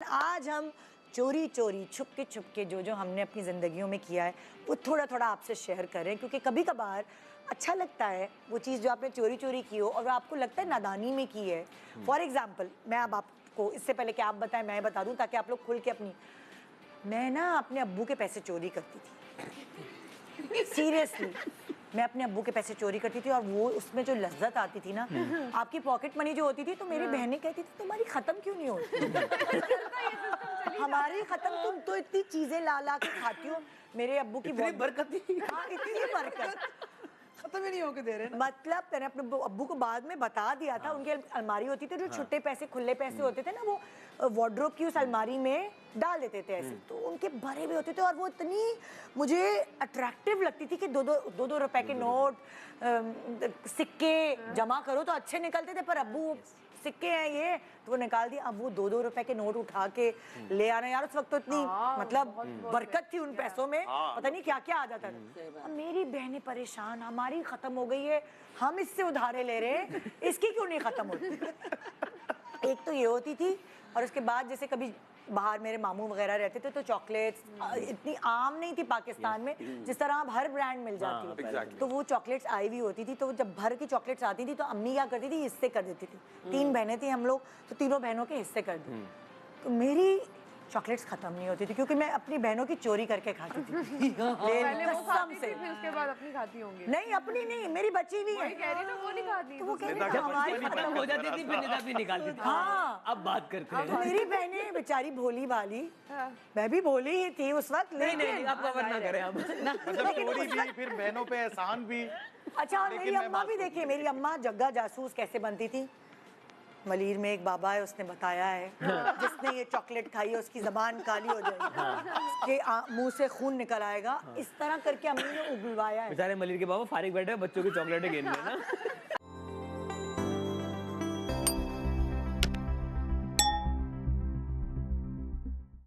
आज हम चोरी चोरी छुप के जो हमने अपनी ज़िंदगियों में किया है वो थोड़ा थोड़ा आपसे शेयर करें, क्योंकि कभी कभार अच्छा लगता है वो चीज़ जो आपने चोरी चोरी की हो और आपको लगता है नादानी में की है। फॉर एग्जाम्पल मैं अब आपको, इससे पहले कि आप बताएं मैं बता दूं ताकि आप लोग खुल के मैं ना अपने अब्बू के पैसे चोरी करती थी। सीरियसली मैं अपने अब्बू के पैसे चोरी करती थी और वो उसमें जो लज्जत आती थी ना, आपकी पॉकेट मनी जो होती थी, तो मेरी बहनें कहती थी तुम्हारी खत्म क्यों नहीं होती? हमारी खत्म, तुम तो इतनी चीजें ला ला के खाती हो। मेरे अब्बू की बहुत बरकत थी। हाँ, इतनी बरकत खत्म ही नहीं होके दे रहे। मतलब मैंने अपने अब्बू को बाद में बता दिया था। उनकी अलमारी होती थी, जो छुट्टे पैसे खुले पैसे होते थे ना, वो वार्डरोब की उस अलमारी में डाल देते थे ऐसे, तो उनके भरे हुए होते थे और वो इतनी मुझे अट्रैक्टिव लगती थी कि दो रुपए के नोट, सिक्के जमा करो तो अच्छे निकलते थे, पर अब्बू सिक्के हैं ये, तो वो निकाल दिया। अब वो 2-2 रुपए के नोट उठा के ले आना, यार उस वक्त तो इतनी मतलब बरकत थी उन पैसों में, पता नहीं क्या क्या आ जाता था। अब मेरी बहनें परेशान, हमारी खत्म हो गई है, हम इससे उधारे ले रहे हैं, इसकी क्यों नहीं खत्म होती? एक तो ये होती थी, और उसके बाद जैसे कभी बाहर मेरे मामू वगैरह रहते थे तो चॉकलेट्स इतनी आम नहीं थी पाकिस्तान में जिस तरह अब हर ब्रांड मिल जाती है। तो वो चॉकलेट्स आई हुई होती थी, तो जब भर की चॉकलेट्स आती थी तो अम्मी क्या करती थी, हिस्से कर देती थी। 3 बहनें थी हम लोग, तो तीनों बहनों के हिस्से कर दी। तो मेरी चॉकलेट्स खत्म नहीं होती थी क्योंकि मैं अपनी बहनों की चोरी करके खाती थी। पहले वो खाती थी, फिर उसके बाद अपनी खाती होंगी। नहीं, अपनी नहीं, मेरी बच्ची भी है। कह रही ना वो नहीं खाती, तो वो कह रही हमारी खत्म हो जाती थी, फिर निकाल भी निकालती थी। हाँ, अब बात करते हैं। तो मेरी बहनें बेचारी भोली भाली, मैं भी भोली ही थी उस वक्त। नहीं, आप कवर ना करें अब। मतलब चोरी भी, फिर बहनों पे एहसान भी। अच्छा, और मेरी अम्मा भी देखिए, मेरी अम्मा जग्गा जासूस कैसे बनती थी। मलीर में एक बाबा है, उसने बताया है जिसने ये चॉकलेट खाई है उसकी जबान काली हो जाएगी, उसके मुंह से खून निकल आएगा। इस तरह करके अम्मी ने उगलवाया है। बेचारे मलिर के बाबा फारिग बैठे बच्चों की चॉकलेटें गिन रहे हैं ना।